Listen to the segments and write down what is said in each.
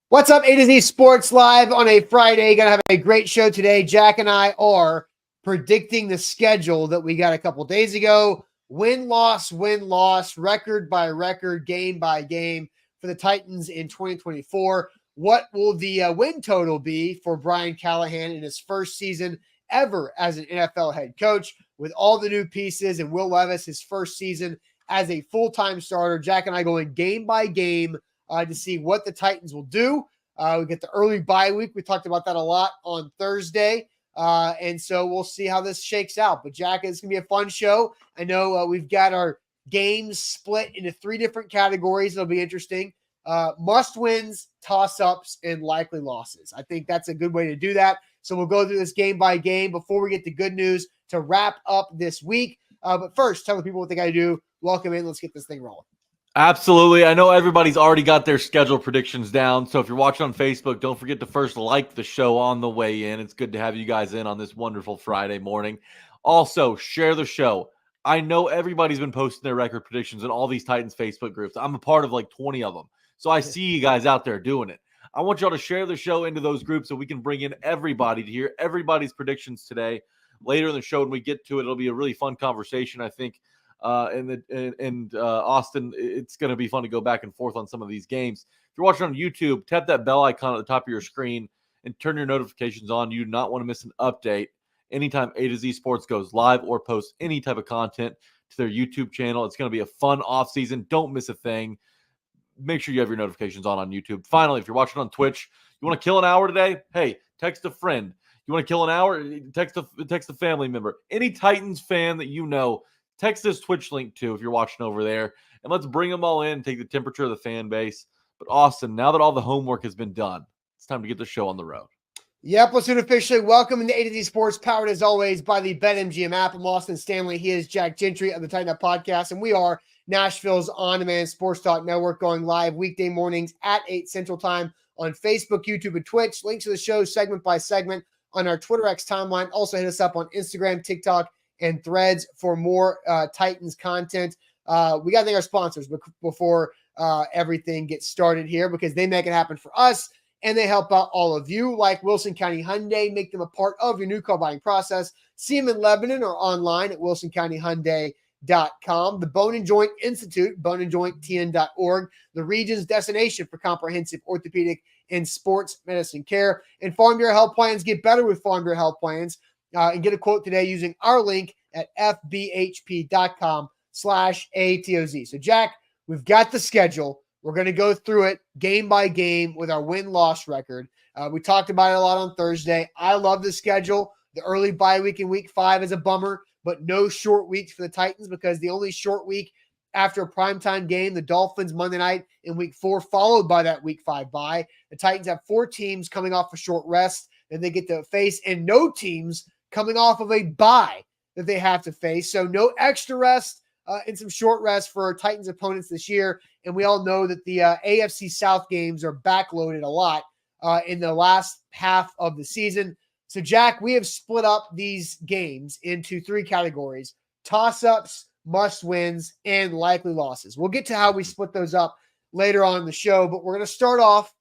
What's up, A to Z Sports Live on a Friday. Going to have a great show today. Jack and I are predicting the schedule that we got a couple days ago. Win-loss, record by record, game by game for the Titans in 2024. What will the win total be for Brian Callahan in his first season ever as an NFL head coach with all the new pieces, and Will Levis, his first season as a full-time starter? Jack and I going game by game to see what the Titans will do. We get the early bye week. We talked about that a lot on Thursday. And so we'll see how this shakes out. But Jack, it's going to be a fun show. I know we've got our games split into three different categories. It'll be interesting. Must wins, toss-ups, and likely losses. I think that's a good way to do that. So we'll go through this game by game before we get the good news to wrap up this week. But first, tell the people what they got to do. Welcome in. Let's get this thing rolling. Absolutely. I know everybody's already got their schedule predictions down. So if you're watching on Facebook, don't forget to first like the show on the way in. It's good to have you guys in on this wonderful Friday morning. Also, share the show. I know everybody's been posting their record predictions in all these Titans Facebook groups. I'm a part of like 20 of them. So I see you guys out there doing it. I want y'all to share the show into those groups so we can bring in everybody to hear everybody's predictions today. Later in the show, when we get to it, it'll be a really fun conversation, I think. And Austin, it's going to be fun to go back and forth on some of these games. If you're watching on YouTube, tap that bell icon at the top of your screen and turn your notifications on. You do not want to miss an update anytime A to Z Sports goes live or posts any type of content to their YouTube channel. It's going to be a fun off season. Don't miss a thing. Make sure you have your notifications on YouTube. Finally, if you're watching on Twitch, you want to kill an hour today? Hey, text a friend. You want to kill an hour? Text a family member. Any Titans fan that you know, text this Twitch link too if you're watching over there, and let's bring them all in and take the temperature of the fan base. But Austin, now that all the homework has been done, it's time to get the show on the road. Yep, let's do it officially. Welcome to A to Z Sports, powered as always by the BetMGM app. I'm Austin Stanley. He is Jack Gentry of the Titan Up Podcast, and we are Nashville's on-demand sports talk network, going live weekday mornings at 8 Central Time on Facebook, YouTube, and Twitch. Links to the show segment by segment on our Twitter X timeline. Also hit us up on Instagram, TikTok, and Threads for more Titans content. We got to thank our sponsors before everything gets started here, because they make it happen for us and they help out all of you, like Wilson County Hyundai. Make them a part of your new car buying process. See them in Lebanon or online at wilsoncountyhyundai.com. The Bone and Joint Institute, boneandjointtn.org, the region's destination for comprehensive orthopedic and sports medicine care. And Farm Bureau Health Plans. Get better with Farm Bureau Health Plans. And get a quote today using our link at fbhp.com/ATOZ. So, Jack, we've got the schedule. We're going to go through it game by game with our win-loss record. We talked about it a lot on Thursday. I love the schedule. The early bye week in week 5 is a bummer, but no short weeks for the Titans, because the only short week after a primetime game, the Dolphins Monday night in week 4, followed by that week 5 bye. The Titans have 4 teams coming off a short rest that they get to face, and no teams coming off of a bye that they have to face. So no extra rest and some short rest for Titans opponents this year. And we all know that the AFC South games are backloaded a lot in the last half of the season. So, Jack, we have split up these games into 3 categories: toss-ups, must-wins, and likely losses. We'll get to how we split those up later on in the show, but we're going to start off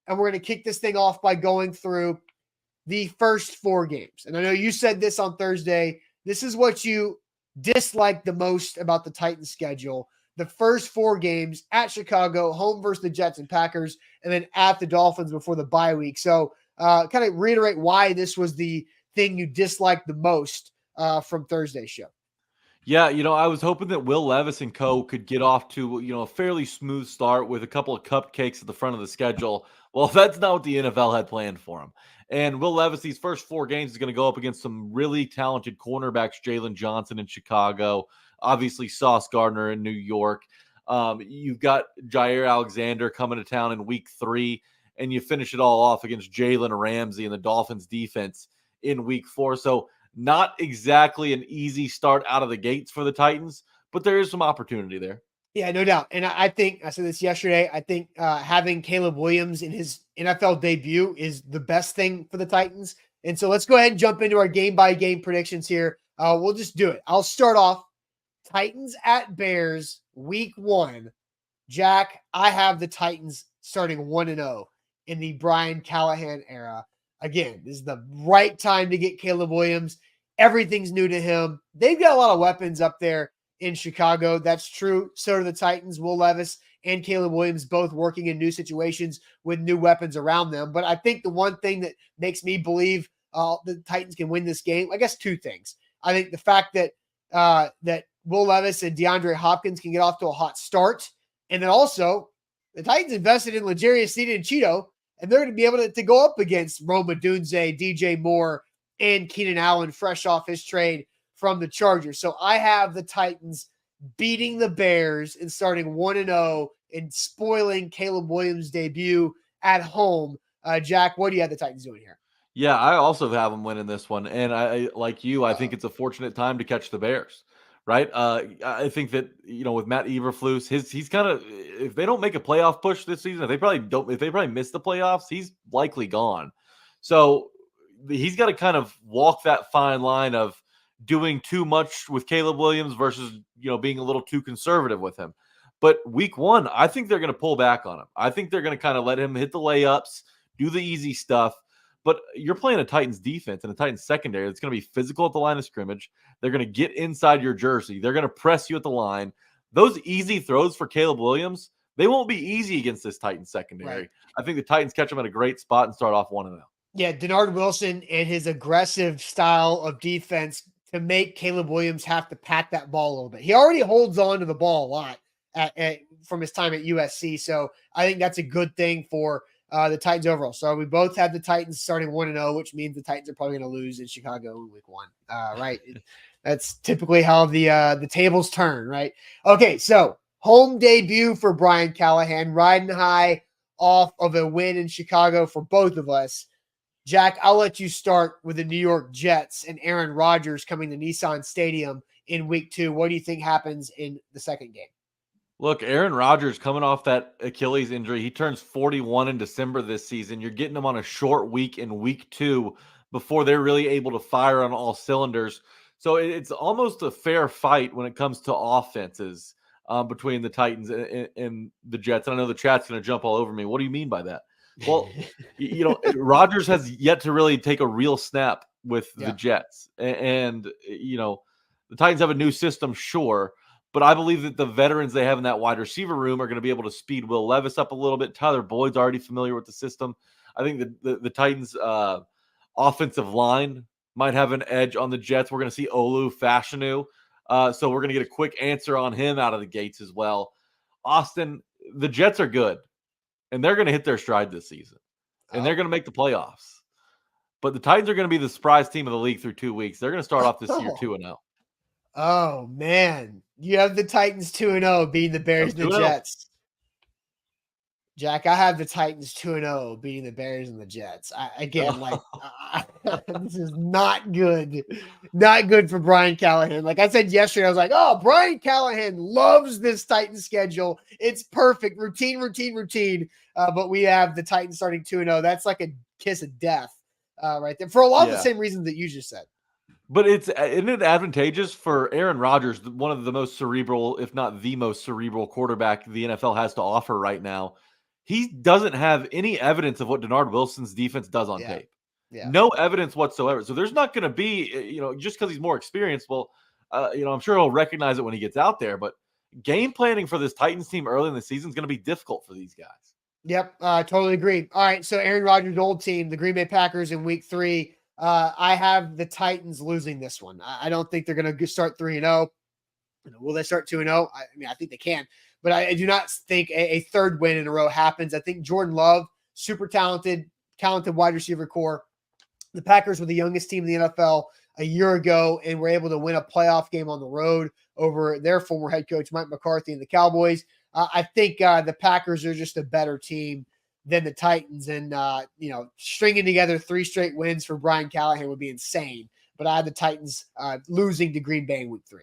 and we're going to kick this thing off by going through the first 4 games. And I know you said this on Thursday. This is what you dislike the most about the Titans schedule. The first 4 games: at Chicago, home versus the Jets and Packers, and then at the Dolphins before the bye week. So kind of reiterate why this was the thing you disliked the most from Thursday's show. Yeah, I was hoping that Will Levis and co could get off to, a fairly smooth start with a couple of cupcakes at the front of the schedule. Well, that's not what the NFL had planned for him. And Will Levis, these first 4 games, is going to go up against some really talented cornerbacks: Jalen Johnson in Chicago, obviously Sauce Gardner in New York. You've got Jair Alexander coming to town in week 3, and you finish it all off against Jalen Ramsey and the Dolphins defense in week 4. So not exactly an easy start out of the gates for the Titans, but there is some opportunity there. Yeah, no doubt. And I think, I said this yesterday, I think having Caleb Williams in his NFL debut is the best thing for the Titans. And so let's go ahead and jump into our game-by-game predictions here. We'll just do it. I'll start off. Titans at Bears, week 1. Jack, I have the Titans starting 1-0 in the Brian Callahan era. Again, this is the right time to get Caleb Williams. Everything's new to him. They've got a lot of weapons up there in Chicago. That's true. So do the Titans. Will Levis and Caleb Williams both working in new situations with new weapons around them. But I think the one thing that makes me believe the Titans can win this game, I guess two things. I think the fact that that Will Levis and DeAndre Hopkins can get off to a hot start. And then also the Titans invested in L'Jarius Sneed and Cheeto, and they're going to be able to go up against Rome Odunze, DJ Moore, and Keenan Allen fresh off his trade from the Chargers. So I have the Titans beating the Bears and starting 1-0 and spoiling Caleb Williams' debut at home. Jack, what do you have the Titans doing here? Yeah, I also have them winning this one. And I like you, I think it's a fortunate time to catch the Bears, right? I think that, with Matt Eberflus, he's kind of, if they don't make a playoff push this season, if they probably miss the playoffs, he's likely gone. So he's got to kind of walk that fine line of doing too much with Caleb Williams versus, being a little too conservative with him. But week one, I think they're going to pull back on him. I think they're going to kind of let him hit the layups, do the easy stuff. But you're playing a Titans defense and a Titans secondary that's going to be physical at the line of scrimmage. They're going to get inside your jersey. They're going to press you at the line. Those easy throws for Caleb Williams, they won't be easy against this Titans secondary. Right. I think the Titans catch them at a great spot and start off 1-0. Yeah, Denard Wilson and his aggressive style of defense to make Caleb Williams have to pat that ball a little bit. He already holds on to the ball a lot from his time at USC. So I think that's a good thing for the Titans overall. So we both have the Titans starting 1-0, which means the Titans are probably going to lose in Chicago in week one. Right. That's typically how the tables turn, right? Okay. So home debut for Brian Callahan, riding high off of a win in Chicago for both of us. Jack, I'll let you start with the New York Jets and Aaron Rodgers coming to Nissan Stadium in week 2. What do you think happens in the second game? Look, Aaron Rodgers coming off that Achilles injury. He turns 41 in December this season. You're getting him on a short week in week 2 before they're really able to fire on all cylinders. So it's almost a fair fight when it comes to offenses between the Titans and the Jets. And I know the chat's going to jump all over me. What do you mean by that? Well, Rodgers has yet to really take a real snap with the Jets. And the Titans have a new system, sure. But I believe that the veterans they have in that wide receiver room are going to be able to speed Will Levis up a little bit. Tyler Boyd's already familiar with the system. I think the Titans' offensive line might have an edge on the Jets. We're going to see Olu Fashanu. So we're going to get a quick answer on him out of the gates as well. Austin, the Jets are good, and they're going to hit their stride this season, and they're going to make the playoffs. But the Titans are going to be the surprise team of the league through 2 weeks. They're going to start off this year 2-0. Oh, man. You have the Titans 2-0 beating the Bears and the Jets. Jack, I have the Titans 2-0 beating the Bears and the Jets. This is not good. Not good for Brian Callahan. Like I said yesterday, I was like, Brian Callahan loves this Titans schedule. It's perfect. Routine. But we have the Titans starting 2-0. That's like a kiss of death right there for a lot of the same reasons that you just said. But isn't it advantageous for Aaron Rodgers, one of the most cerebral, if not the most cerebral quarterback the NFL has to offer right now? He doesn't have any evidence of what Denard Wilson's defense does on tape. Yeah. No evidence whatsoever. So there's not going to be, just because he's more experienced. Well, I'm sure he'll recognize it when he gets out there. But game planning for this Titans team early in the season is going to be difficult for these guys. Yep, totally agree. All right, so Aaron Rodgers' old team, the Green Bay Packers in week 3. I have the Titans losing this one. I don't think they're going to start 3-0. Will they start 2-0? I think they can, but I do not think a third win in a row happens. I think Jordan Love, super talented wide receiver core. The Packers were the youngest team in the NFL a year ago and were able to win a playoff game on the road over their former head coach, Mike McCarthy, and the Cowboys. I think the Packers are just a better team than the Titans, and stringing together 3 straight wins for Brian Callahan would be insane. But I had the Titans losing to Green Bay in week 3.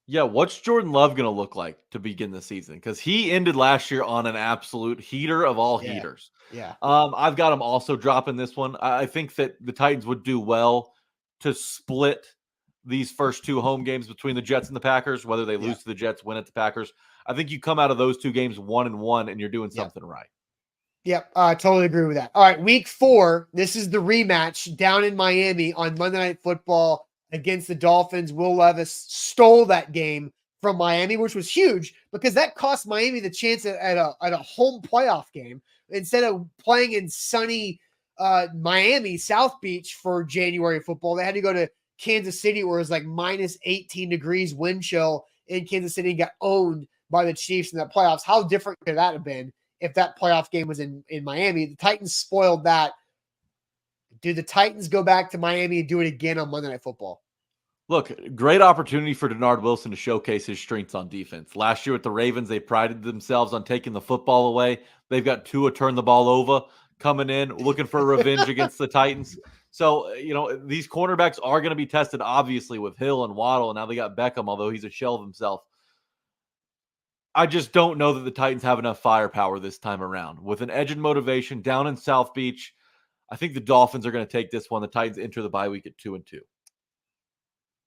Yeah, what's Jordan Love going to look like to begin the season? Because he ended last year on an absolute heater of all heaters. Yeah. I've got him also dropping this one. I think that the Titans would do well to split these first 2 home games between the Jets and the Packers, whether they lose to the Jets, win at the Packers. I think you come out of those 2 games 1-1, and you're doing something right. Yep, totally agree with that. All right, week 4. This is the rematch down in Miami on Monday Night Football against the Dolphins. Will Levis stole that game from Miami, which was huge because that cost Miami the chance at a home playoff game instead of playing in sunny Miami, South Beach for January football. They had to go to Kansas City where it was like minus 18 degrees wind chill in Kansas City and got owned by the Chiefs in the playoffs. How different could that have been if that playoff game was in Miami? The Titans spoiled that. Do the Titans go back to Miami and do it again on Monday Night Football? Look, great opportunity for Denard Wilson to showcase his strengths on defense. Last year with the Ravens, they prided themselves on taking the football away. They've got Tua turn the ball over, coming in, looking for revenge against the Titans. So, these cornerbacks are going to be tested, obviously, with Hill and Waddle, and now they got Beckham, although he's a shell of himself. I just don't know that the Titans have enough firepower this time around. With an edge and motivation down in South Beach, I think the Dolphins are going to take this one. The Titans enter the bye week at 2-2.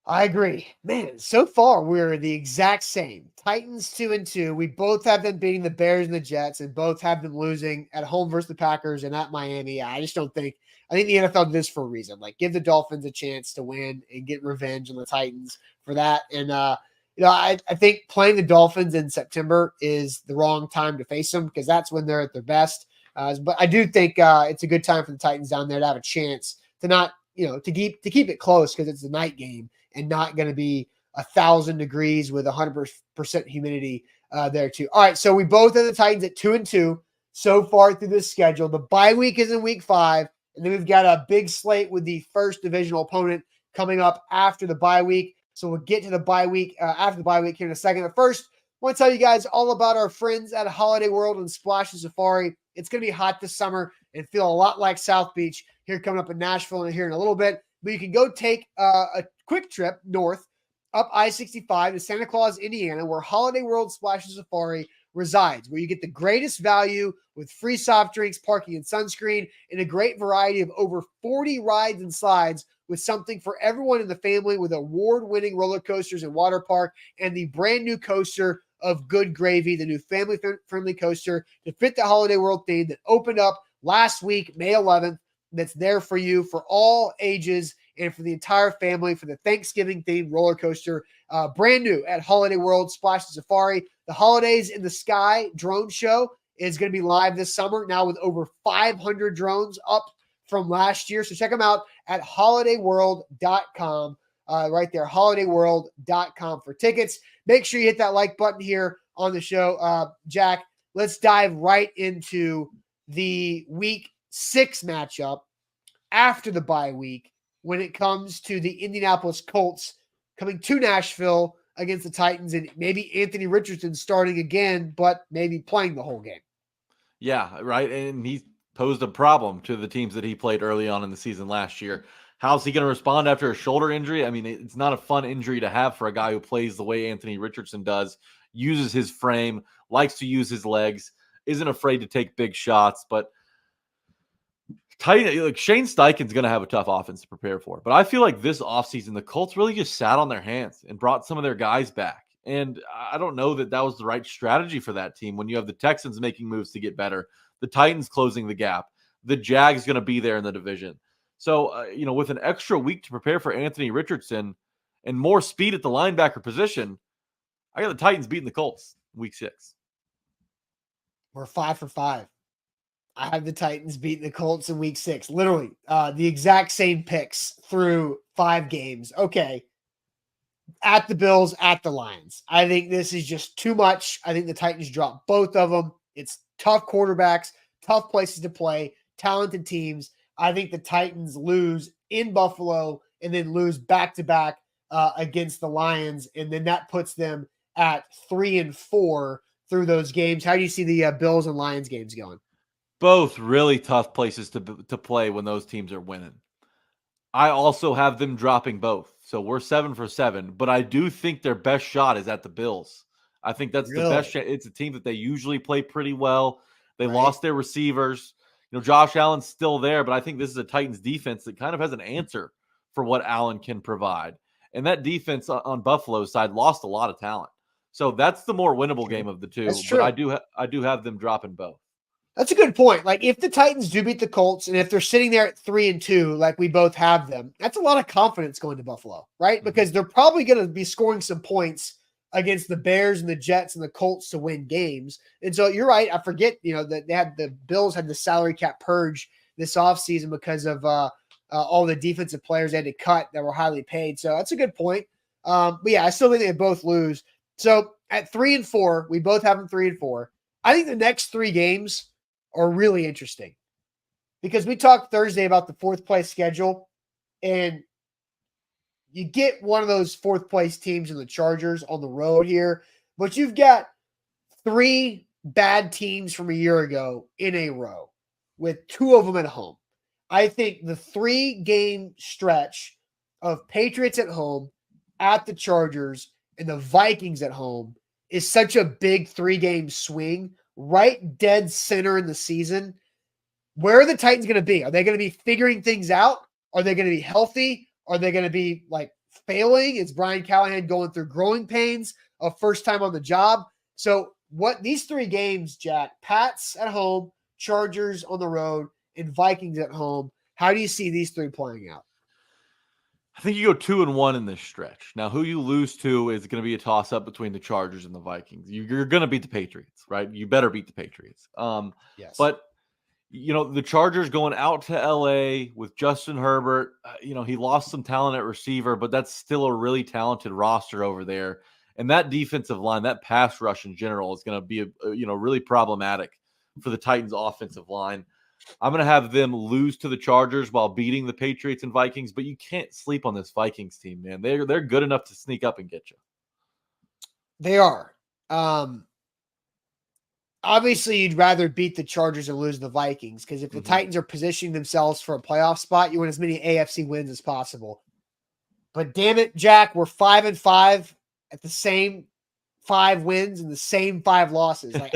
I agree. Man, so far we're the exact same. Titans 2-2. We both have them beating the Bears and the Jets, and both have them losing at home versus the Packers and at Miami. I just don't think. I think the NFL did this for a reason. Like, give the Dolphins a chance to win and get revenge on the Titans for that. And I think playing the Dolphins in September is the wrong time to face them because that's when they're at their best. But I do think it's a good time for the Titans down there to have a chance to not, to keep it close because it's a night game and not going to be 1,000 degrees with 100% humidity there too. All right, so we both have the Titans at 2-2 so far through this schedule. The bye week is in week 5, and then we've got a big slate with the first divisional opponent coming up after the bye week. So we'll get to the bye week after the bye week here in a second. But first, I want to tell you guys all about our friends at Holiday World and Splash and Safari. It's going to be hot this summer and feel a lot like South Beach here coming up in Nashville and here in a little bit. But you can go take a quick trip north up I-65 to Santa Claus, Indiana, where Holiday World Splash and Safari resides, where you get the greatest value with free soft drinks, parking, and sunscreen, and a great variety of over 40 rides and slides with something for everyone in the family with award-winning roller coasters and water park and the brand new coaster of Good Gravy, the new family-friendly coaster to fit the Holiday World theme that opened up last week, May 11th. That's there for you for all ages and for the entire family for the Thanksgiving themed roller coaster. Brand new at Holiday World Splash and Safari. The Holidays in the Sky drone show is going to be live this summer now with over 500 drones up from last year. So check them out at holidayworld.com. Right there, holidayworld.com for tickets. Make sure you hit that like button here on the show. Jack, let's dive right into the week 6 matchup after the bye week when it comes to the Indianapolis Colts coming to Nashville against the Titans and maybe Anthony Richardson starting again, but maybe playing the whole game. Yeah, right. And he posed a problem to the teams that he played early on in the season last year. How's he going to respond after a shoulder injury? I mean, it's not a fun injury to have for a guy who plays the way Anthony Richardson does, uses his frame, likes to use his legs, isn't afraid to take big shots, but Shane Steichen's going to have a tough offense to prepare for. But I feel like this offseason, the Colts really just sat on their hands and brought some of their guys back. And I don't know that that was the right strategy for that team when you have the Texans making moves to get better, the Titans closing the gap, the Jags going to be there in the division. So, with an extra week to prepare for Anthony Richardson and more speed at the linebacker position, I got the Titans beating the Colts week 6. We're 5 for 5. I have the Titans beating the Colts in week 6. Literally, the exact same picks through 5 games. Okay. At the Bills, at the Lions. I think this is just too much. I think the Titans drop both of them. It's tough quarterbacks, tough places to play, talented teams. I think the Titans lose in Buffalo and then lose back-to-back against the Lions, and then that puts them at 3-4 through those games. How do you see the Bills and Lions games going? Both really tough places to play when those teams are winning. I also have them dropping both. So we're 7 for 7, but I do think their best shot is at the Bills. I think that's the best shot. It's a team that they usually play pretty well. They lost their receivers. Josh Allen's still there, but I think this is a Titans defense that kind of has an answer for what Allen can provide. And that defense on Buffalo's side lost a lot of talent. So that's the more winnable game of the two. But I do have them dropping both. That's a good point. Like if the Titans do beat the Colts and if they're sitting there at 3-2, like we both have them, that's a lot of confidence going to Buffalo, right? Because they're probably going to be scoring some points against the Bears and the Jets and the Colts to win games. And so you're right. I forget, that the Bills had the salary cap purge this offseason because of all the defensive players they had to cut that were highly paid. So that's a good point. But yeah, I still think they both lose. So at 3-4, we both have them 3-4. I think the next 3 games are really interesting because we talked Thursday about the 4th place schedule, and you get one of those 4th place teams in the Chargers on the road here, but you've got 3 bad teams from a year ago in a row with 2 of them at home. I think the 3-game stretch of Patriots at home, at the Chargers, and the Vikings at home is such a big 3-game swing right dead center in the season. Where are the Titans going to be? Are they going to be figuring things out? Are they going to be healthy? Are they going to be like failing? Is Brian Callahan going through growing pains of first time on the job? So what these 3 games, Jack, Pats at home, Chargers on the road, and Vikings at home, how do you see these 3 playing out? I think you go 2-1 in this stretch. Now, who you lose to is going to be a toss-up between the Chargers and the Vikings. You're going to beat the Patriots, right? You better beat the Patriots. Yes. But, the Chargers going out to L.A. with Justin Herbert, he lost some talent at receiver, but that's still a really talented roster over there. And that defensive line, that pass rush in general is going to be, really problematic for the Titans' offensive line. I'm going to have them lose to the Chargers while beating the Patriots and Vikings, but you can't sleep on this Vikings team, man. They're good enough to sneak up and get you. They are. Obviously, you'd rather beat the Chargers and lose the Vikings because if the Titans are positioning themselves for a playoff spot, you want as many AFC wins as possible. But damn it, Jack, we're 5-5 at the same 5 wins and the same 5 losses. Like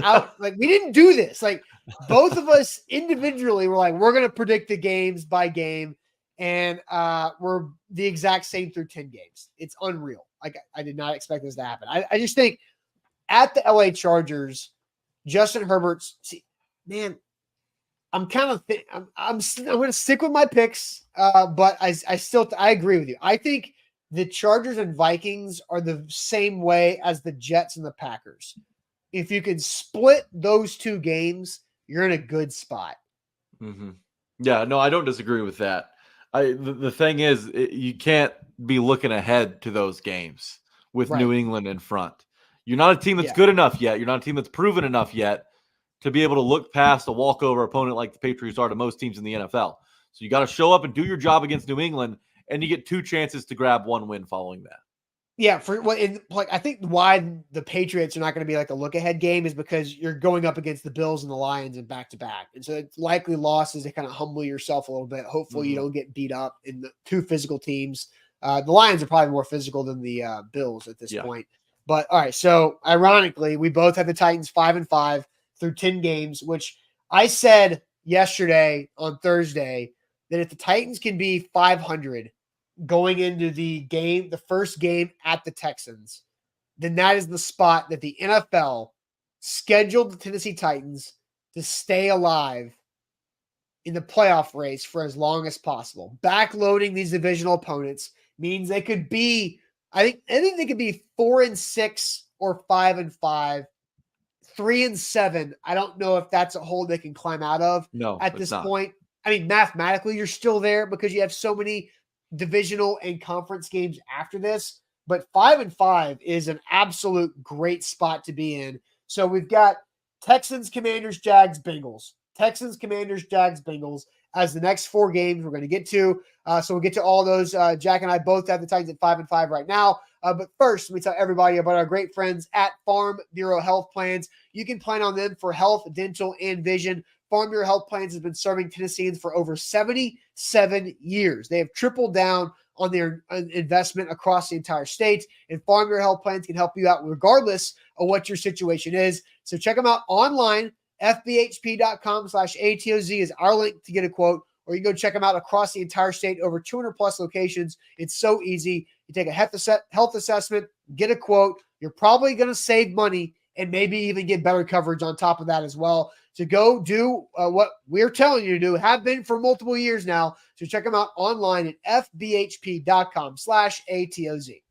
we didn't do this. Like both of us individually were like, we're going to predict the games by game, and we're the exact same through 10 games. It's unreal. Like I did not expect this to happen. I just think at the LA Chargers, Justin Herbert's man. I'm kind of I'm going to stick with my picks, but I agree with you. I think the Chargers and Vikings are the same way as the Jets and the Packers. If you can split those 2 games, you're in a good spot. Mm-hmm. Yeah, no, I don't disagree with that. The thing is, you can't be looking ahead to those games with New England in front. You're not a team that's good enough yet. You're not a team that's proven enough yet to be able to look past a walkover opponent like the Patriots are to most teams in the NFL. So you got to show up and do your job against New England, and you get 2 chances to grab 1 win following that. Yeah, I think why the Patriots are not going to be like a look-ahead game is because you're going up against the Bills and the Lions in back-to-back. And so it's likely losses to kind of humble yourself a little bit. Hopefully you don't get beat up in the 2 physical teams. The Lions are probably more physical than the Bills at this point. But all right, so ironically, we both have the Titans 5-5 through 10 games, which I said yesterday on Thursday that if the Titans can be 500 going into the first game at the Texans, then that is the spot that the NFL scheduled the Tennessee Titans to stay alive in the playoff race for as long as possible. Backloading these divisional opponents means they could be, I think they could be 4-6 or 5-5, 3-7. I don't know if that's a hole they can climb out of at this point. I mean, mathematically, you're still there because you have so many divisional and conference games after this. But 5-5 is an absolute great spot to be in. So we've got Texans, Commanders, Jags, Bengals. Texans, Commanders, Jags, Bengals as the next 4 games we're going to get to. So we'll get to all those. Jack and I both have the Titans at 5-5 right now. But first, let me tell everybody about our great friends at Farm Bureau Health Plans. You can plan on them for health, dental, and vision. Farm Bureau Health Plans has been serving Tennesseans for over 77 years. They have tripled down on their investment across the entire state, and Farm Bureau Health Plans can help you out regardless of what your situation is. So check them out online. FBHP.com/ATOZ is our link to get a quote, or you can go check them out across the entire state, over 200 plus locations. It's so easy. You take a health assessment, get a quote. You're probably going to save money and maybe even get better coverage on top of that as well. So go do what we're telling you to do, have been for multiple years now. So check them out online at fbhp.com/ATOZ.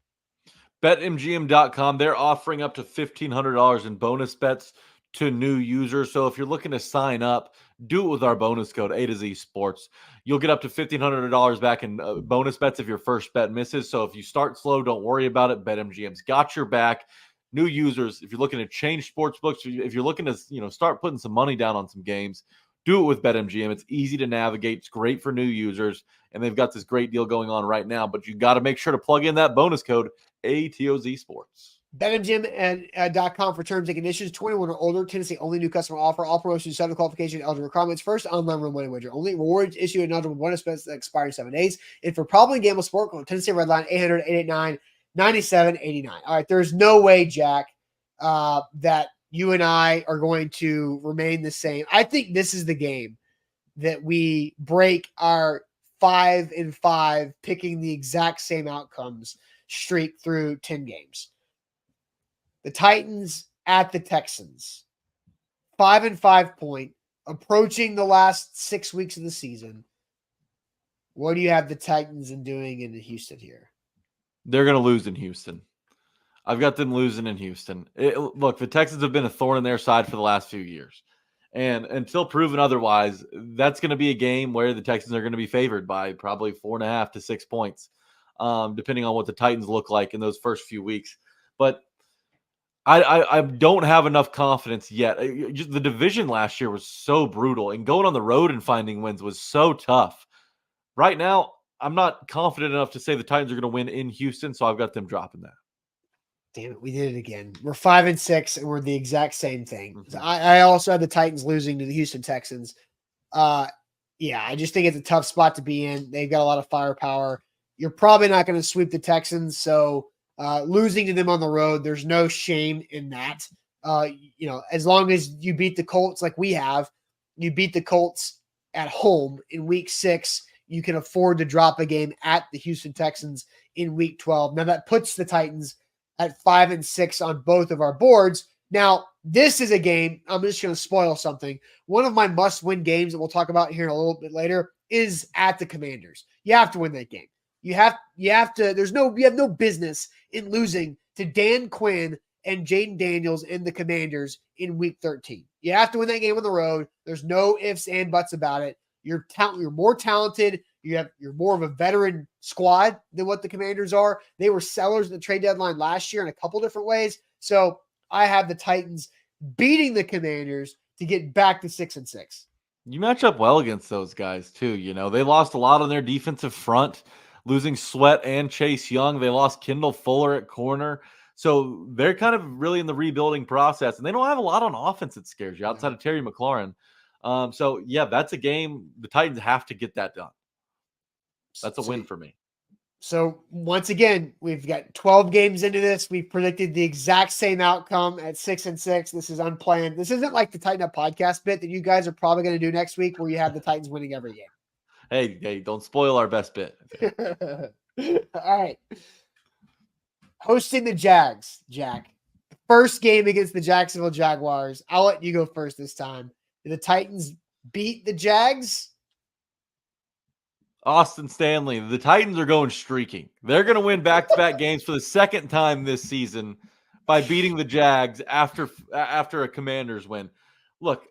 BetMGM.com, they're offering up to $1,500 in bonus bets to new users. So if you're looking to sign up, do it with our bonus code A to Z Sports. You'll get up to $1,500 back in bonus bets if your first bet misses. So if you start slow, don't worry about it. BetMGM's got your back. New users, if you're looking to change sports books, if you're looking to start putting some money down on some games, do it with BetMGM. It's easy to navigate. It's great for new users, and they've got this great deal going on right now. But you got to make sure to plug in that bonus code ATOZ Sports. BetMGM.com for terms and conditions. 21 or older. Tennessee only. New customer offer. All promotions subject to qualification and eligible requirements. First online real money wager only. Rewards issued and eligible bonus bets that expire in 7 days. And for problem and gamble sport, call Tennessee Red Line 800-889-9789. All right, there's no way, Jack, that you and I are going to remain the same. I think this is the game that we break our 5-5 picking the exact same outcomes streak through 10 games. The Titans at the Texans. 5-5 point, approaching the last 6 weeks of the season. What do you have the Titans doing in Houston here? They're going to lose in Houston. I've got them losing in Houston. Look, the Texans have been a thorn in their side for the last few years. And until proven otherwise, that's going to be a game where the Texans are going to be favored by probably 4.5 to 6 points, depending on what the Titans look like in those first few weeks. But I don't have enough confidence yet. Just the division last year was so brutal, and going on the road and finding wins was so tough. Right now, I'm not confident enough to say the Titans are going to win in Houston, so I've got them dropping that. Damn it, we did it again. We're 5-6, and we're the exact same thing. Mm-hmm. I also had the Titans losing to the Houston Texans. Yeah, I just think it's a tough spot to be in. They've got a lot of firepower. You're probably not going to sweep the Texans, so losing to them on the road, there's no shame in that. As long as you beat the Colts like we have, you beat the Colts at home in week 6, you can afford to drop a game at the Houston Texans in week 12. Now that puts the Titans at 5-6 on both of our boards. Now, this is a game, I'm just going to spoil something. One of my must-win games that we'll talk about here in a little bit later is at the Commanders. You have to win that game. You have to, you have no business in losing to Dan Quinn and Jaden Daniels and the Commanders in week 13. You have to win that game on the road. There's no ifs and buts about it. You're more talented. You're more of a veteran squad than what the Commanders are. They were sellers in the trade deadline last year in a couple different ways. So I have the Titans beating the Commanders to get back to 6-6. You match up well against those guys too. They lost a lot on their defensive front, losing Sweat and Chase Young. They lost Kendall Fuller at corner. So they're kind of really in the rebuilding process, and they don't have a lot on offense that scares you outside of Terry McLaurin. So yeah, that's a game the Titans have to get that done. That's a win for me. So once again, we've got 12 games into this. We've predicted the exact same outcome at 6-6. This is unplanned. This isn't like the Titan Up podcast bit that you guys are probably going to do next week where you have the Titans winning every game. Hey, don't spoil our best bit. All right. Hosting the Jags, Jack. First game against the Jacksonville Jaguars. I'll let you go first this time. Did the Titans beat the Jags? Austin Stanley, the Titans are going streaking. They're going to win back-to-back games for the second time this season by beating the Jags after a Commanders win. Look,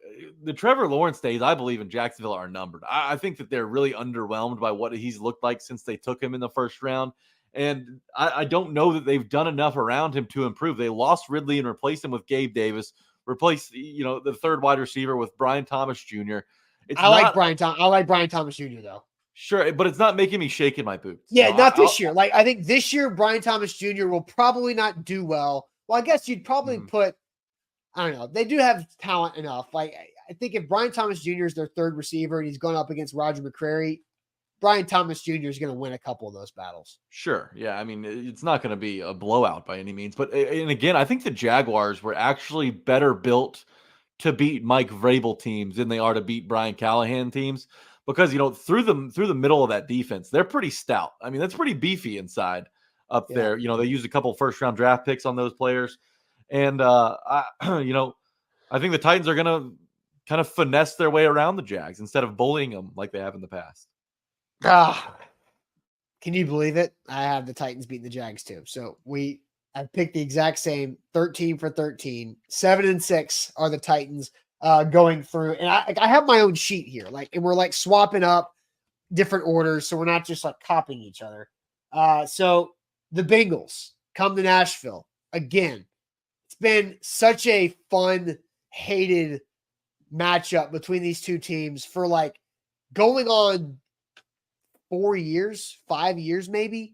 the Trevor Lawrence days, I believe, in Jacksonville are numbered. I think that they're really underwhelmed by what he's looked like since they took him in the first round. And I don't know that they've done enough around him to improve. They lost Ridley and replaced him with Gabe Davis, replaced the third wide receiver with Brian Thomas Jr. I like Brian Thomas Jr. though. Sure, but it's not making me shake in my boots. Yeah, not this year. Like, I think this year, Brian Thomas Jr. will probably not do well. Well, I guess you'd probably put, I don't know. They do have talent enough. Like, I think if Brian Thomas Jr. is their third receiver and he's going up against Roger McCreary, Brian Thomas Jr. is going to win a couple of those battles. Sure. Yeah. I mean, it's not going to be a blowout by any means. But, and again, I think the Jaguars were actually better built to beat Mike Vrabel teams than they are to beat Brian Callahan teams. Because, through the middle of that defense, they're pretty stout. I mean, that's pretty beefy inside up there. They used a couple first-round draft picks on those players. And I think the Titans are going to kind of finesse their way around the Jags instead of bullying them like they have in the past. Can you believe it? I have the Titans beating the Jags too. So I picked the exact same 13 for 13. 7-6 are the Titans going through. And I have my own sheet here. And we're swapping up different orders. So we're not just copying each other. So the Bengals come to Nashville again. It's been such a fun, hated matchup between these two teams for going on 4 years, 5 years, maybe.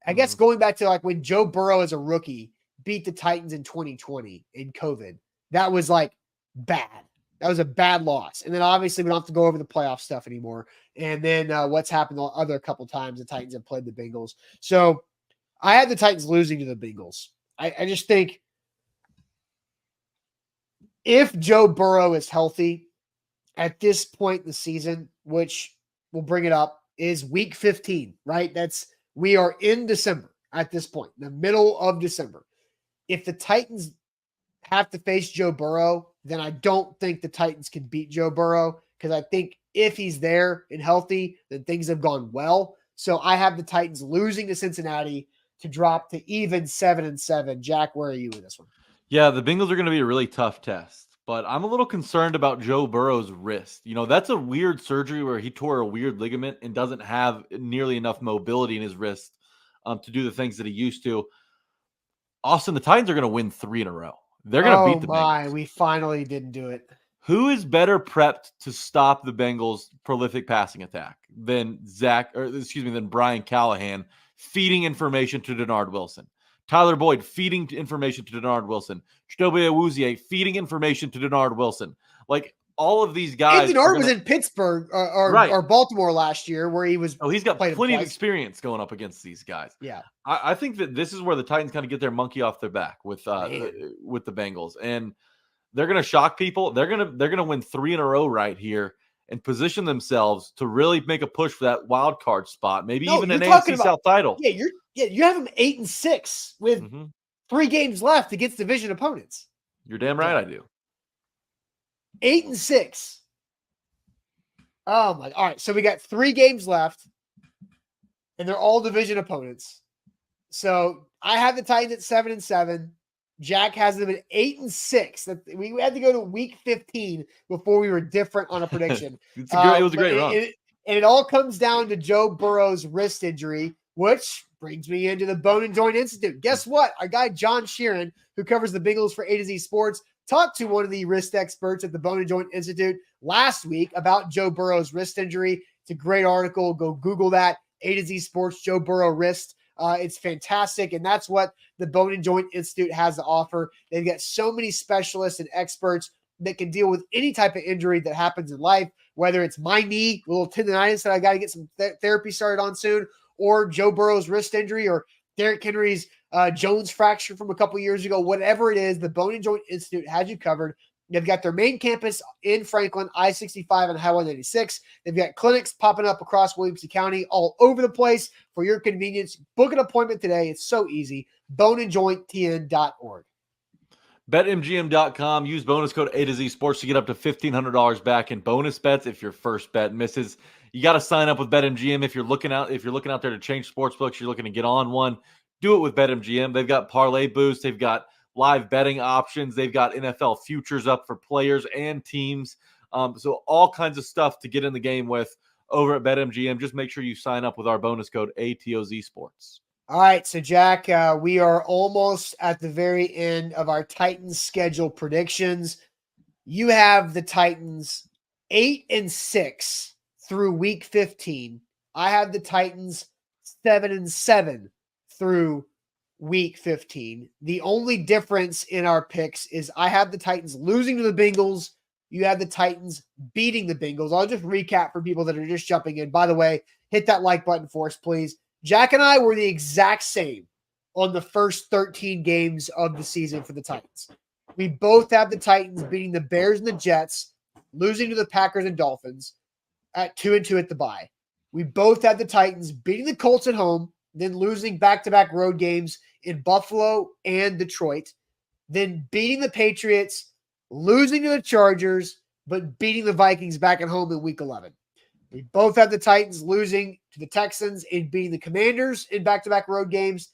I guess going back to when Joe Burrow as a rookie beat the Titans in 2020 in COVID. That was bad. That was a bad loss. And then obviously we don't have to go over the playoff stuff anymore. And then what's happened the other couple times the Titans have played the Bengals. So I had the Titans losing to the Bengals. I just think if Joe Burrow is healthy at this point in the season, which we'll bring it up, is week 15, right? We are in December at this point, the middle of December. If the Titans have to face Joe Burrow, then I don't think the Titans can beat Joe Burrow, because I think if he's there and healthy, then things have gone well. So I have the Titans losing to Cincinnati to drop to even 7-7. Jack, where are you with this one? Yeah, the Bengals are going to be a really tough test, but I'm a little concerned about Joe Burrow's wrist. That's a weird surgery where he tore a weird ligament and doesn't have nearly enough mobility in his wrist to do the things that he used to. Austin, the Titans are going to win 3 in a row. They're going to beat the Bengals. We finally didn't do it. Who is better prepped to stop the Bengals' prolific passing attack than Brian Callahan feeding information to Denard Wilson? Tyler Boyd feeding information to Denard Wilson. Chidobe Awuzie feeding information to Denard Wilson. All of these guys. And Denard was in Pittsburgh or Baltimore last year, where he was. Oh, he's got plenty of experience going up against these guys. Yeah, I think that this is where the Titans kind of get their monkey off their back with the Bengals, and they're going to shock people. They're going to win 3 in a row right here and position themselves to really make a push for that wild card spot, maybe even an AFC South title. Yeah, you have them 8-6 with 3 games left against division opponents. You're damn right, I do. 8-6. Oh my! All right, so we got 3 games left, and they're all division opponents. So I have the Titans at 7-7. Jack has them at 8-6. We had to go to week 15 before we were different on a prediction. It was a great run. And it all comes down to Joe Burrow's wrist injury, which brings me into the Bone and Joint Institute. Guess what? Our guy John Sheeran, who covers the Bengals for A to Z Sports, talked to one of the wrist experts at the Bone and Joint Institute last week about Joe Burrow's wrist injury. It's a great article. Go Google that. A to Z Sports, Joe Burrow wrist. It's fantastic, and that's what the Bone and Joint Institute has to offer. They've got so many specialists and experts that can deal with any type of injury that happens in life, whether it's my knee, a little tendonitis that I got to get some therapy started on soon, or Joe Burrow's wrist injury, or Derrick Henry's Jones fracture from a couple years ago. Whatever it is, the Bone and Joint Institute has you covered. They've got their main campus in Franklin, I-65 and Highway 96. They've got clinics popping up across Williamson County all over the place for your convenience. Book an appointment today. It's so easy. boneandjointtn.org. BetMGM.com. Use bonus code A to Z Sports to get up to $1,500 back in bonus bets if your first bet misses. You got to sign up with BetMGM if you're looking out there to change sportsbooks. You're looking to get on one. Do it with BetMGM. They've got parlay boosts. They've got live betting options. They've got NFL futures up for players and teams. So all kinds of stuff to get in the game with over at BetMGM. Just make sure you sign up with our bonus code ATOZ Sports. All right, so Jack, we are almost at the very end of our Titans schedule predictions. You have the Titans 8-6 through week 15. I have the Titans 7-7 through week 15. The only difference in our picks is I have the Titans losing to the Bengals. You have the Titans beating the Bengals. I'll just recap for people that are just jumping in. By the way, hit that like button for us, please. Jack and I were the exact same on the first 13 games of the season for the Titans. We both have the Titans beating the Bears and the Jets, losing to the Packers and Dolphins at 2-2 at the bye. We both had the Titans beating the Colts at home, then losing back-to-back road games in Buffalo and Detroit, then beating the Patriots, losing to the Chargers, but beating the Vikings back at home in week 11. We both have the Titans losing to the Texans and beating the Commanders in back-to-back road games.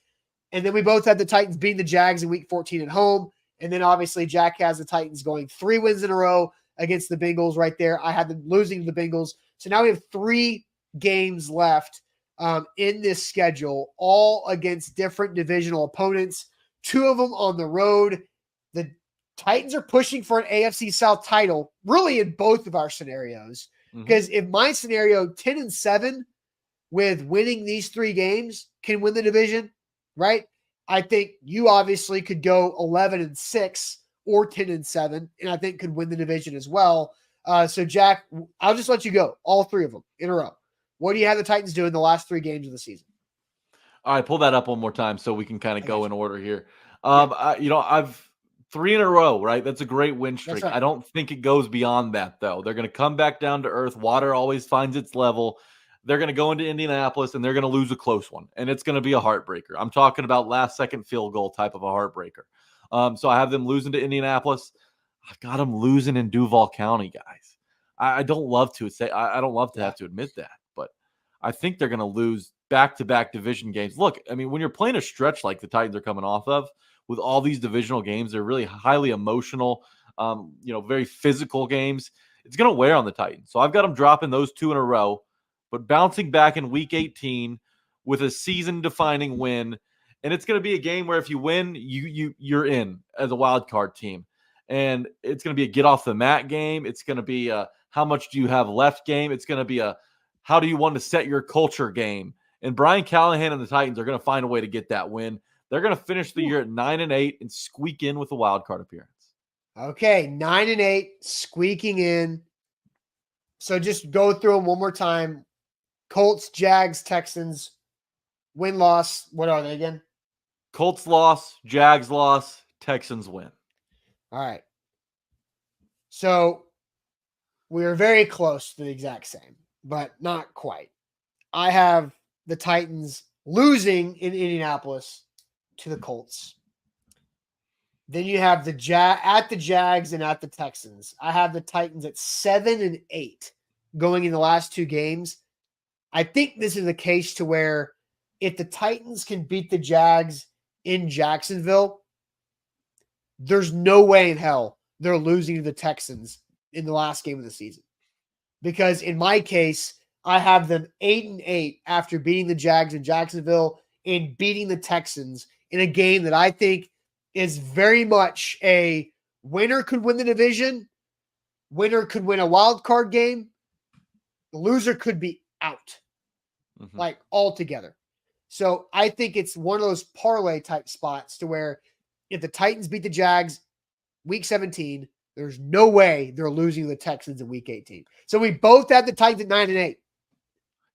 And then we both had the Titans beating the Jags in week 14 at home. And then obviously Jack has the Titans going 3 wins in a row against the Bengals right there. I had them losing to the Bengals. So now we have 3 games left in this schedule, all against different divisional opponents, 2 of them on the road. The Titans are pushing for an AFC South title, really in both of our scenarios. Because if my scenario 10-7 with winning these 3 games can win the division, right? I think you obviously could go 11-6 or 10-7, and I think could win the division as well. So Jack, I'll just let you go, all 3 of them in a row. What do you have the Titans do in the last 3 games of the season? All right, pull that up one more time so we can kind of go in order here. I've 3 in a row, right? That's a great win streak. Right. I don't think it goes beyond that, though. They're going to come back down to earth. Water always finds its level. They're going to go into Indianapolis, and they're going to lose a close one, and it's going to be a heartbreaker. I'm talking about last-second field goal type of a heartbreaker. So I have them losing to Indianapolis. I've got them losing in Duval County, guys. I don't love to say – I don't love to have to admit that, but I think they're going to lose back-to-back division games. Look, I mean, when you're playing a stretch like the Titans are coming off of, with all these divisional games, they're really highly emotional, very physical games. It's going to wear on the Titans. So I've got them dropping those 2 in a row, but bouncing back in week 18 with a season-defining win. And it's going to be a game where if you win, you're in as a wild card team. And it's going to be a get-off-the-mat game. It's going to be a how much do you have left game. It's going to be a how do you want to set your culture game. And Brian Callahan and the Titans are going to find a way to get that win. They're going to finish the year at 9-8 and squeak in with a wild card appearance. Okay, 9-8, squeaking in. So just go through them one more time. Colts, Jags, Texans, win-loss. What are they again? Colts loss, Jags loss, Texans win. All right. So we are very close to the exact same, but not quite. I have the Titans losing in Indianapolis to the Colts. Then you have the Jags and at the Texans. I have the Titans at 7-8 going in the last 2 games. I think this is a case to where if the Titans can beat the Jags in Jacksonville, there's no way in hell they're losing to the Texans in the last game of the season. Because in my case, I have them 8-8 after beating the Jags in Jacksonville and beating the Texans in a game that I think is very much a winner could win the division, winner could win a wild card game, the loser could be out, like altogether. So I think it's one of those parlay type spots to where if the Titans beat the Jags week 17, there's no way they're losing to the Texans in week 18. So we both have the Titans at 9-8.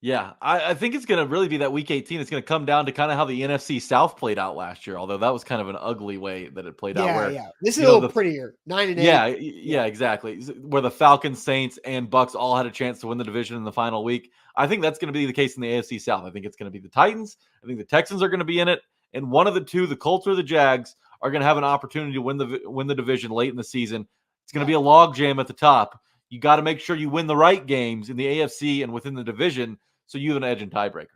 Yeah, I think it's going to really be that week 18. It's going to come down to kind of how the NFC South played out last year, although that was kind of an ugly way that it played out. Yeah. This is a little prettier. 9-8. Yeah, exactly. Where the Falcons, Saints, and Bucks all had a chance to win the division in the final week. I think that's going to be the case in the AFC South. I think it's going to be the Titans. I think the Texans are going to be in it. And one of the 2, the Colts or the Jags, are going to have an opportunity to win the division late in the season. It's going to be a logjam at the top. You got to make sure you win the right games in the AFC and within the division so you have an edge in tiebreakers.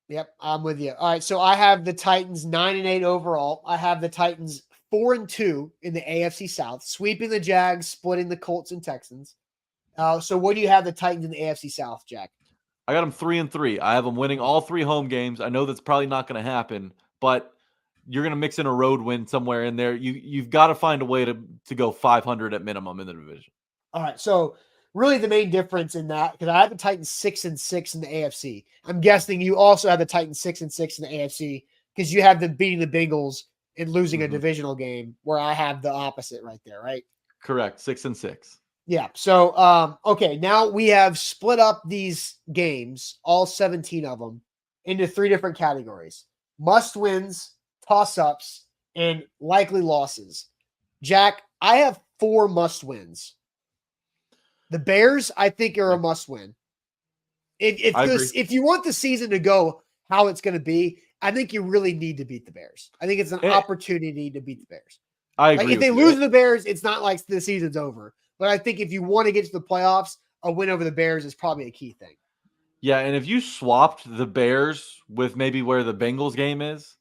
Yep, I'm with you. All right, so I have the Titans 9-8 overall. I have the Titans 4-2 in the AFC South, sweeping the Jags, splitting the Colts and Texans. So what do you have the Titans in the AFC South, Jack? I got them 3-3. I have them winning all 3 home games. I know that's probably not going to happen, but you're going to mix in a road win somewhere in there. You've got to find a way to go 500 at minimum in the division. All right, so really the main difference in that, because I have the Titans 6-6 in the AFC. I'm guessing you also have the Titans 6-6 in the AFC because you have them beating the Bengals and losing a divisional game, where I have the opposite right there, right? Correct, 6-6. Yeah. So, okay, now we have split up these games, all 17 of them, into 3 different categories: must-wins, toss-ups, and likely losses. Jack, I have 4 must-wins. The Bears, I think, are a must-win. If you want the season to go how it's going to be, I think you really need to beat the Bears. I think it's an opportunity to beat the Bears. I Like agree. if they lose to the Bears, it's not like the season's over. But I think if you want to get to the playoffs, a win over the Bears is probably a key thing. Yeah, and if you swapped the Bears with maybe where the Bengals game is,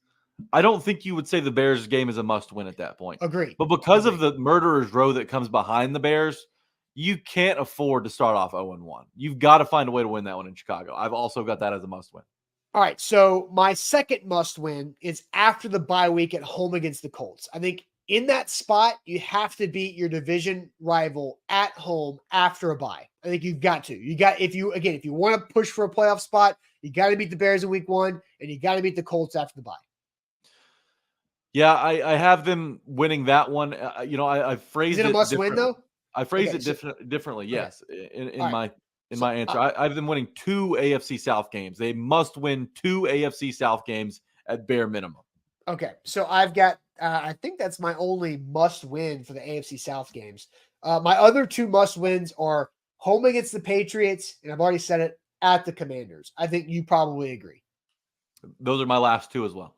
I don't think you would say the Bears game is a must-win at that point. Agree. But because of the murderer's row that comes behind the Bears, you can't afford to start off 0-1. You've got to find a way to win that one in Chicago. I've also got that as a must-win. All right, so my second must-win is after the bye week at home against the Colts. I think in that spot, you have to beat your division rival at home after a bye. I think you've got to. If you want to push for a playoff spot, you got to beat the Bears in week 1, and you got to beat the Colts after the bye. Yeah, I have them winning that one. I phrased it. Is it a must-win though? I phrased it differently. Yes, in my answer, I have them winning 2 AFC South games. They must win 2 AFC South games at bare minimum. Okay, so I've got. I think that's my only must-win for the AFC South games. My other 2 must-wins are home against the Patriots, and I've already said it, at the Commanders. I think you probably agree. Those are my last 2 as well.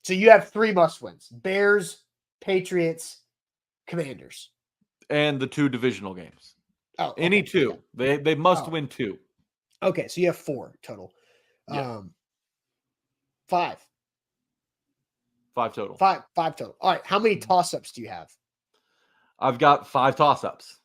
So you have 3 must-wins: Bears, Patriots, Commanders. And the 2 divisional games. Oh, okay. Any 2. Okay. They must win 2. Okay, so you have 4 total. Yeah. 5. 5 total. 5 total. All right, how many toss-ups do you have? I've got 5 toss-ups.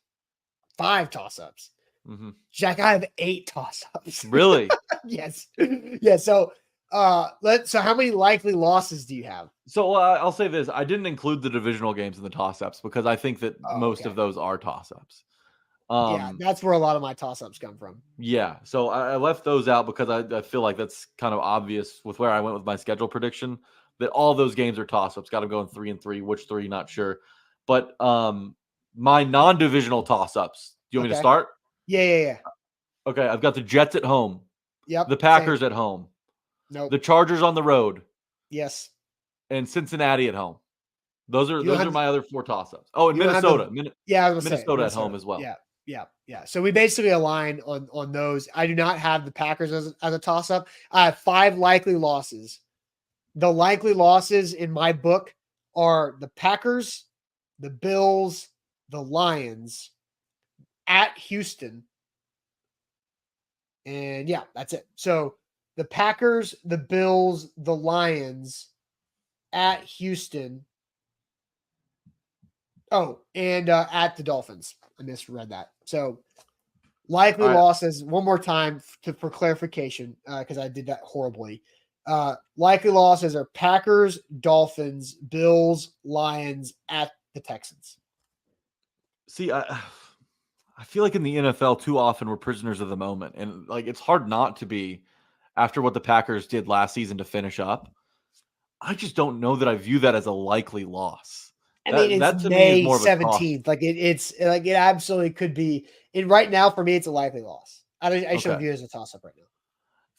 5 toss-ups. Mm-hmm. Jack, I have 8 toss-ups. Really? Yes. Yeah, so so how many likely losses do you have? So I'll say this: I didn't include the divisional games in the toss-ups because I think that most of those are toss-ups. Yeah, that's where a lot of my toss-ups come from. Yeah, so I left those out because I feel like that's kind of obvious with where I went with my schedule prediction that all those games are toss-ups. Got to go in 3-3. Which 3? Not sure. But my non-divisional toss-ups. Do you want me to start? Yeah. Okay, I've got the Jets at home. Yep. The Packers at home. Nope. The Chargers on the road. Yes. And Cincinnati at home. Those are my other 4 toss-ups. Oh, and Minnesota. Minnesota at home as well. Yeah. So we basically align on those. I do not have the Packers as a toss-up. I have 5 likely losses. The likely losses in my book are the Packers, the Bills, the Lions, at Houston. And yeah, that's it. So the Packers, the Bills, the Lions, at Houston. Oh, and at the Dolphins. I misread that. So likely losses, one more time for clarification, because I did that horribly. Likely losses are Packers, Dolphins, Bills, Lions, at the Texans. See, I feel like in the NFL too often we're prisoners of the moment. And like it's hard not to be after what the Packers did last season to finish up. I just don't know that I view that as a likely loss. I mean, it's May 17th. Like it's like it absolutely could be. And right now, for me, it's a likely loss. I should view it as a toss-up right now.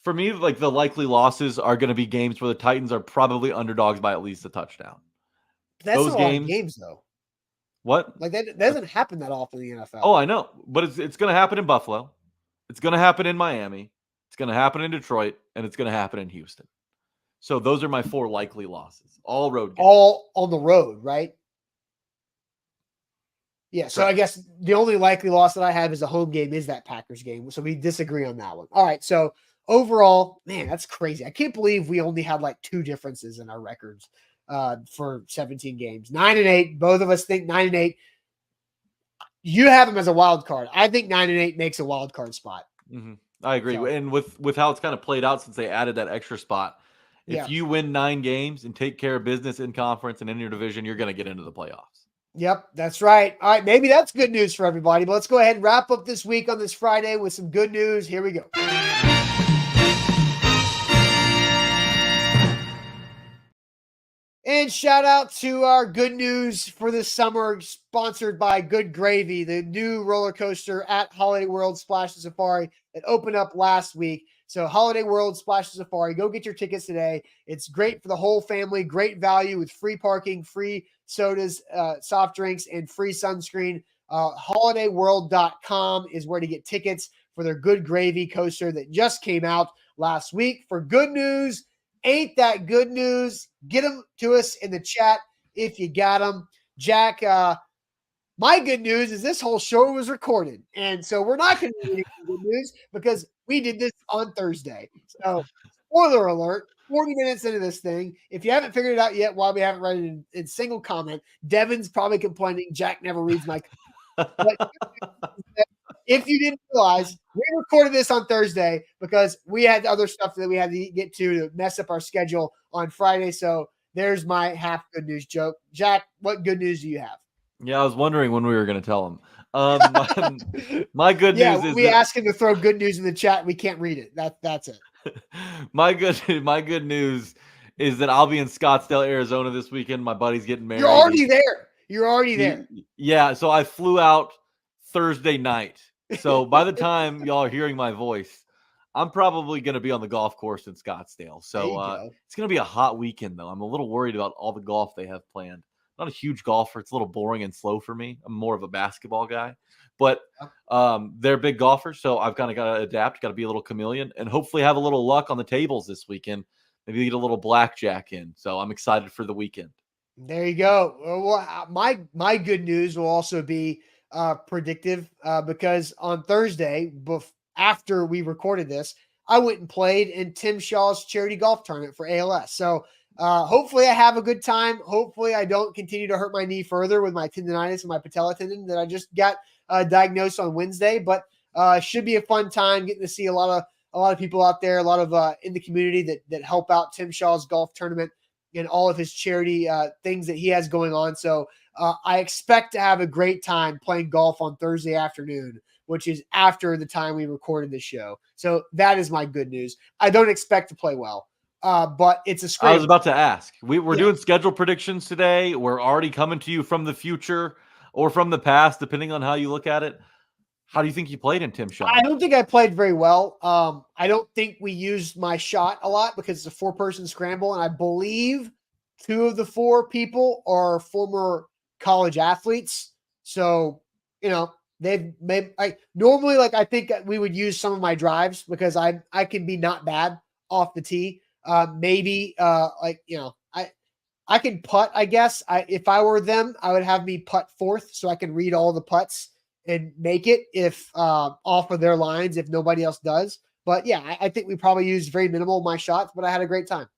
For me, like the likely losses are going to be games where the Titans are probably underdogs by at least a touchdown. That's those games, though. What? Like that doesn't happen that often in the NFL. Oh, I know, but it's going to happen in Buffalo. It's going to happen in Miami. It's going to happen in Detroit, and it's going to happen in Houston. So those are my 4 likely losses. All road games. All on the road, right? Yeah, so I guess the only likely loss that I have is a home game is that Packers game. So we disagree on that one. All right, so overall, man, that's crazy. I can't believe we only had like 2 differences in our records for 17 games. 9-8. Both of us think 9-8. You have them as a wild card. I think 9-8 makes a wild card spot. Mm-hmm. I agree. So, and with how it's kind of played out since they added that extra spot, if you win 9 games and take care of business in conference and in your division, you're going to get into the playoffs. Yep, that's right. All right, maybe that's good news for everybody, but let's go ahead and wrap up this week on this Friday with some good news. Here we go. And shout out to our good news for this summer, sponsored by Good Gravy, the new roller coaster at Holiday World Splash and Safari that opened up last week. So Holiday World Splash and Safari, go get your tickets today. It's great for the whole family, great value with free parking, free sodas, soft drinks, and free sunscreen. HolidayWorld.com is where to get tickets for their Good Gravy coaster that just came out last week. For good news, ain't that good news? Get them to us in the chat if you got them. Jack, my good news is this whole show was recorded. And so we're not going to do any good news because we did this on Thursday. So, spoiler alert, 40 minutes into this thing. If you haven't figured it out yet, why we haven't read it in single comment, Devin's probably complaining Jack never reads my but if you didn't realize, we recorded this on Thursday because we had other stuff that we had to get to mess up our schedule on Friday. So there's my half good news joke. Jack, what good news do you have? Yeah, I was wondering when we were going to tell him. My good news is we ask him to throw good news in the chat. We can't read it. That's it. My good news is that I'll be in Scottsdale, Arizona this weekend. My buddy's getting married. You're already there. Yeah, so I flew out Thursday night. So by the time y'all are hearing my voice, I'm probably going to be on the golf course in Scottsdale. So it's going to be a hot weekend, though. I'm a little worried about all the golf they have planned. Not a huge golfer. It's a little boring and slow for me. I'm more of a basketball guy. But they're big golfers, so I've kind of got to adapt, got to be a little chameleon, and hopefully have a little luck on the tables this weekend. Maybe get a little blackjack in. So I'm excited for the weekend. There you go. Well, my good news will also be predictive because on Thursday, after we recorded this, I went and played in Tim Shaw's charity golf tournament for ALS. So hopefully I have a good time. Hopefully I don't continue to hurt my knee further with my tendonitis and my patella tendon that I just got diagnosed on Wednesday. But should be a fun time getting to see a lot of people out there, a lot of in the community that help out Tim Shaw's golf tournament and all of his charity things that he has going on. So I expect to have a great time playing golf on Thursday afternoon, which is after the time we recorded the show. So that is my good news. I don't expect to play well, but it's a scramble. I was about to ask. We're doing schedule predictions today. We're already coming to you from the future or from the past, depending on how you look at it. How do you think you played in Tim Shaw? I don't think I played very well. I don't think we used my shot a lot because it's a 4-person scramble, and I believe 2 of the 4 people are former college athletes. So, they've made normally I think we would use some of my drives because I can be not bad off the tee. Maybe I can putt, I guess. If I were them, I would have me putt 4th so I can read all the putts and make it if off of their lines if nobody else does. But yeah, I think we probably used very minimal of my shots, but I had a great time.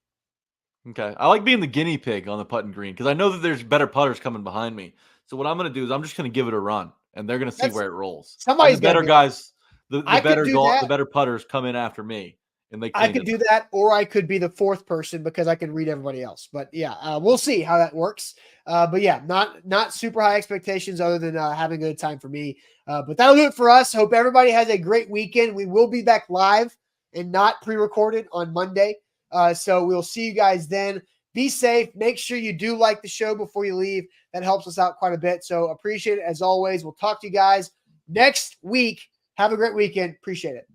Okay. I like being the guinea pig on the putting green because I know that there's better putters coming behind me. So what I'm going to do is I'm just going to give it a run, and they're going to see where it rolls. Somebody's the better guys, the better putters come in after me. And I could do that, or I could be the 4th person because I can read everybody else. But yeah, we'll see how that works. But yeah, not super high expectations other than having a good time for me. But that'll do it for us. Hope everybody has a great weekend. We will be back live and not pre-recorded on Monday. So we'll see you guys then. Be safe. Make sure you do like the show before you leave. That helps us out quite a bit. So appreciate it as always. We'll talk to you guys next week. Have a great weekend. Appreciate it.